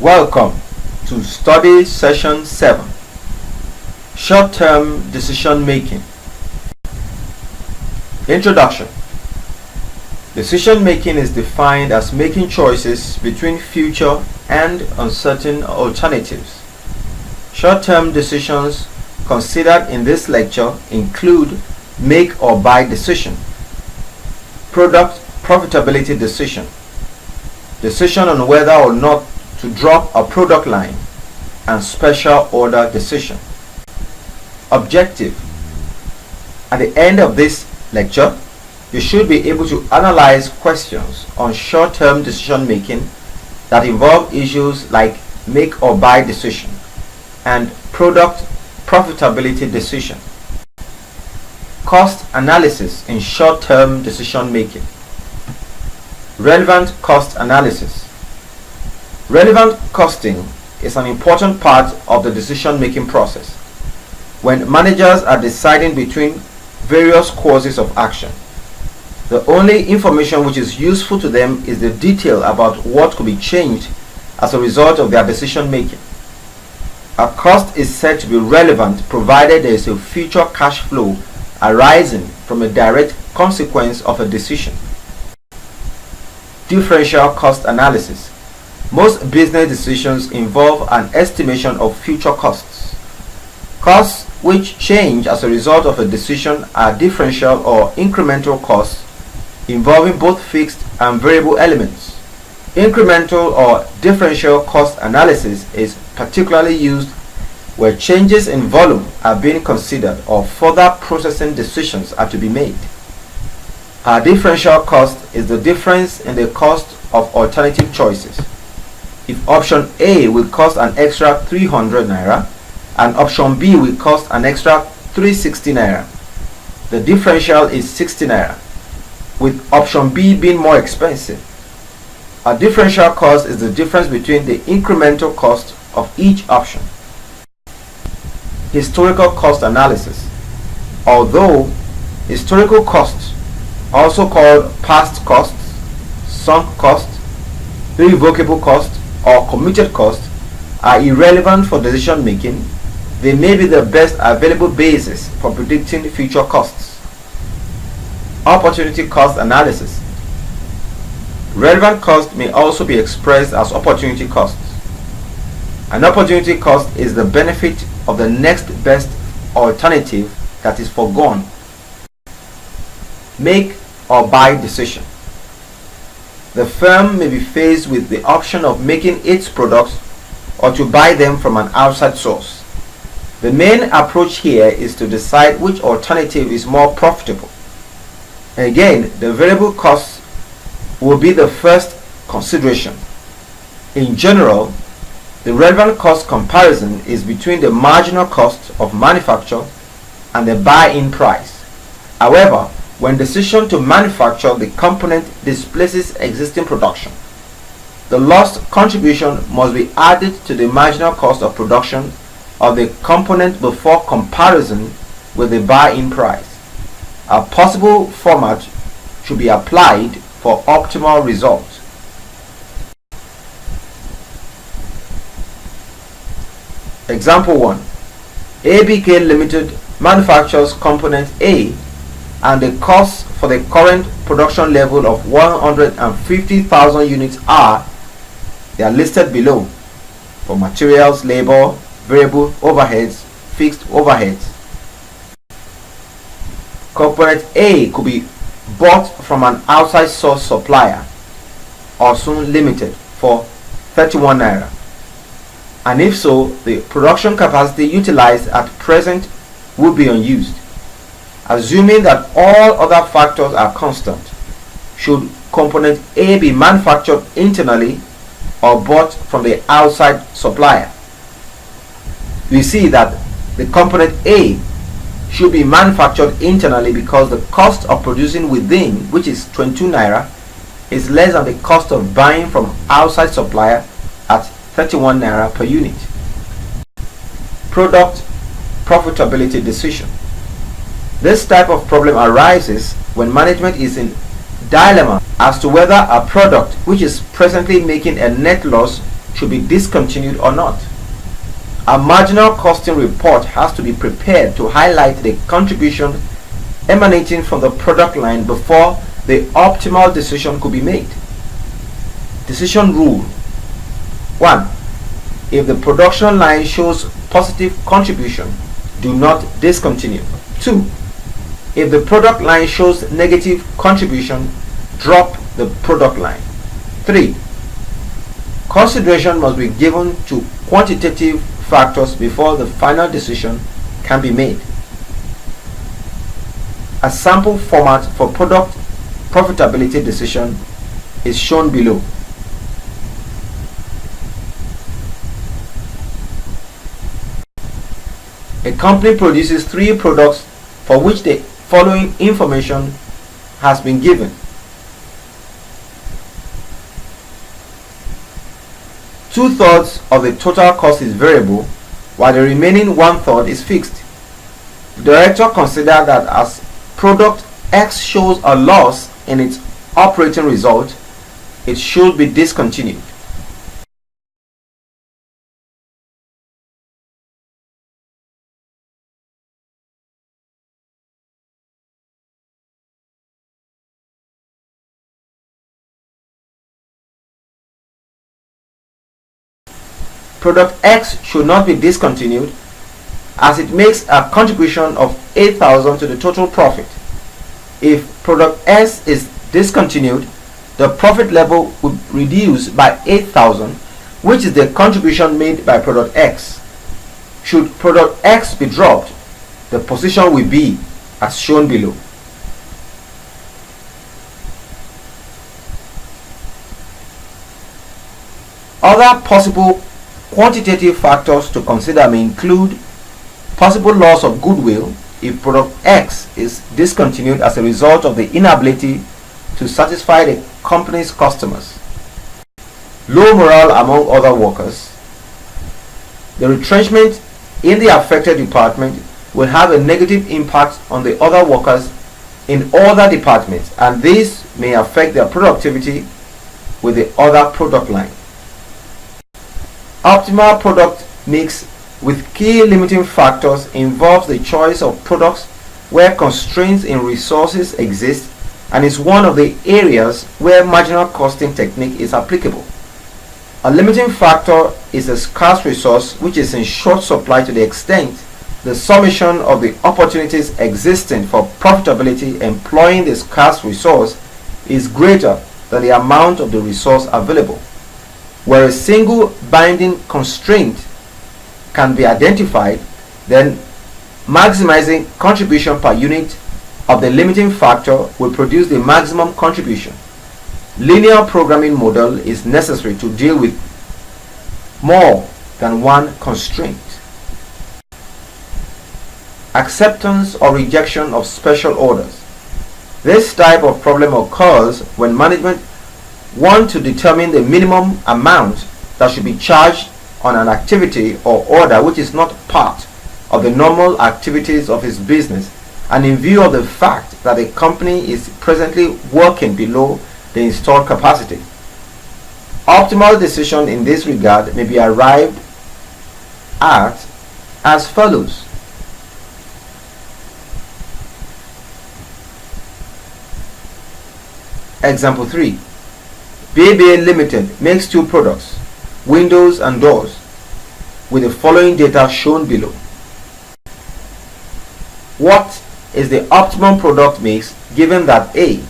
Welcome to study session 7, short-term decision making. Introduction. Decision making is defined as making choices between future and uncertain alternatives. Short-term decisions considered in this lecture include make or buy decision, product profitability decision, decision on whether or not to drop a product line, and special order decision. Objective. At the end of this lecture, you should be able to analyze questions on short-term decision making that involve issues like make or buy decision and product profitability decision. Cost analysis in short-term decision making. Relevant cost analysis. Relevant costing is an important part of the decision-making process when managers are deciding between various courses of action. The only information which is useful to them is the detail about what could be changed as a result of their decision-making. A cost is said to be relevant provided there is a future cash flow arising from a direct consequence of a decision. Differential cost analysis. Most business decisions involve an estimation of future costs. Costs which change as a result of a decision are differential or incremental costs involving both fixed and variable elements. Incremental or differential cost analysis is particularly used where changes in volume are being considered or further processing decisions are to be made. A differential cost is the difference in the cost of alternative choices. If option A will cost an extra 300 naira and option B will cost an extra 360 naira, the differential is 60 naira, with option B being more expensive. A differential cost is the difference between the incremental cost of each option. Historical cost analysis. Although historical costs, also called past costs, sunk costs, irrevocable costs, or committed costs, are irrelevant for decision making, they may be the best available basis for predicting future costs. Opportunity cost analysis. Relevant cost may also be expressed as opportunity costs. An opportunity cost is the benefit of the next best alternative that is foregone. Make or buy decision. The firm may be faced with the option of making its products or to buy them from an outside source. The main approach here is to decide which alternative is more profitable. Again, the variable costs will be the first consideration. In general, the relevant cost comparison is between the marginal cost of manufacture and the buy-in price. However, when decision to manufacture the component displaces existing production, the lost contribution must be added to the marginal cost of production of the component before comparison with the buy-in price. A possible format should be applied for optimal results. Example 1. ABK Limited manufactures component A and the costs for the current production level of 150,000 units they are listed below for materials, labor, variable overheads, fixed overheads. Component A could be bought from an outside source supplier, Osun Limited, for 31 naira. And if so, the production capacity utilized at present would be unused. Assuming that all other factors are constant, should component A be manufactured internally or bought from the outside supplier? We see that the component A should be manufactured internally because the cost of producing within, which is 22 naira, is less than the cost of buying from outside supplier at 31 naira per unit. Product profitability decision. This type of problem arises when management is in dilemma as to whether a product which is presently making a net loss should be discontinued or not. A marginal costing report has to be prepared to highlight the contribution emanating from the product line before the optimal decision could be made. Decision rule 1. If the production line shows positive contribution, do not discontinue. 2. If the product line shows negative contribution, drop the product line. 3. Consideration must be given to quantitative factors before the final decision can be made. A sample format for product profitability decision is shown below. A company produces 3 products for which the following information has been given. 2/3 of the total cost is variable, while the remaining 1/3 is fixed. The director considered that as product X shows a loss in its operating result, it should be discontinued. Product X should not be discontinued as it makes a contribution of 8,000 to the total profit. If product S is discontinued, the profit level would reduce by 8,000, which is the contribution made by product X. Should product X be dropped, the position will be as shown below. Other possible quantitative factors to consider may include possible loss of goodwill if product X is discontinued as a result of the inability to satisfy the company's customers, low morale among other workers. The retrenchment in the affected department will have a negative impact on the other workers in other departments, and this may affect their productivity with the other product line. Optimal product mix with key limiting factors involves the choice of products where constraints in resources exist and is one of the areas where marginal costing technique is applicable. A limiting factor is a scarce resource which is in short supply to the extent the summation of the opportunities existing for profitability employing the scarce resource is greater than the amount of the resource available. Where a single binding constraint can be identified, then maximizing contribution per unit of the limiting factor will produce the maximum contribution. Linear programming model is necessary to deal with more than one constraint. Acceptance or rejection of special orders. This type of problem occurs when management want to determine the minimum amount that should be charged on an activity or order which is not part of the normal activities of his business, and in view of the fact that the company is presently working below the installed capacity. Optimal decision in this regard may be arrived at as follows. Example 3. BBA Limited makes 2 products, windows and doors, with the following data shown below. What is the optimum product mix given that A.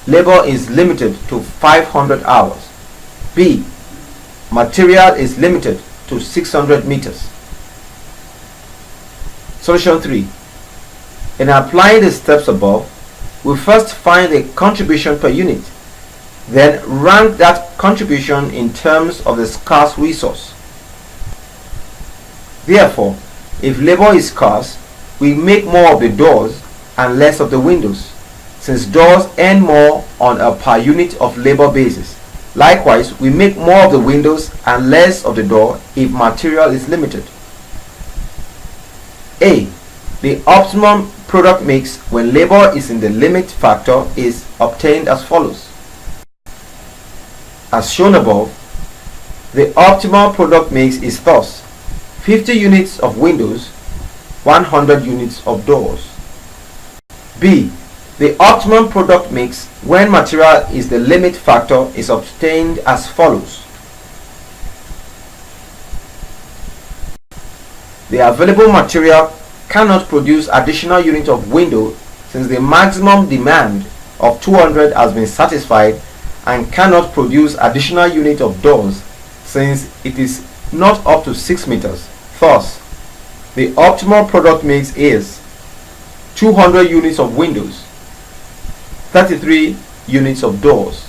Labor is limited to 500 hours, B. Material is limited to 600 meters. Solution 3. In applying the steps above, we first find the contribution per unit, then rank that contribution in terms of the scarce resource. Therefore, if labor is scarce, we make more of the doors and less of the windows, since doors earn more on a per unit of labor basis. Likewise, we make more of the windows and less of the door if material is limited. A. The optimum product mix when labor is in the limit factor is obtained as follows. As shown above, The optimal product mix is thus 50 units of windows, 100 units of doors. B. The optimum product mix when material is the limit factor is obtained as follows. The available material cannot produce additional unit of window since the maximum demand of 200 has been satisfied, and cannot produce additional unit of doors since it is not up to 6 meters. Thus, the optimal product mix is 200 units of windows, 33 units of doors.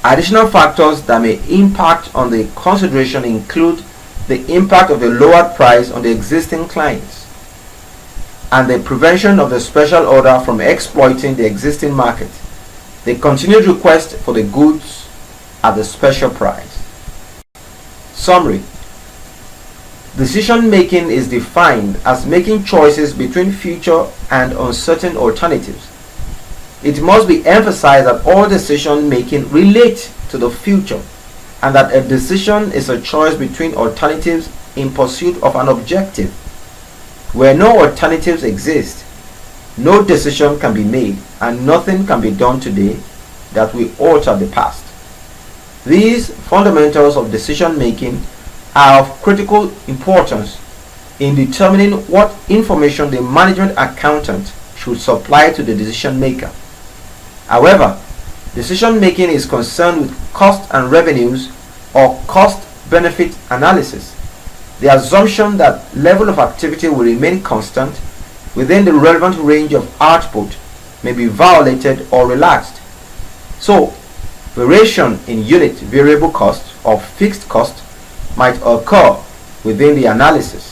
Additional factors that may impact on the consideration include the impact of a lowered price on the existing clients and the prevention of the special order from exploiting the existing market, the continued request for the goods at the special price. Summary. Decision making is defined as making choices between future and uncertain alternatives. It must be emphasized that all decision making relates to the future, and that a decision is a choice between alternatives in pursuit of an objective. Where no alternatives exist, no decision can be made, and nothing can be done today that will alter the past. These fundamentals of decision making are of critical importance in determining what information the management accountant should supply to the decision maker. However, decision making is concerned with cost and revenues or cost-benefit analysis. The assumption that level of activity will remain constant within the relevant range of output may be violated or relaxed. So, variation in unit variable cost or fixed cost might occur within the analysis.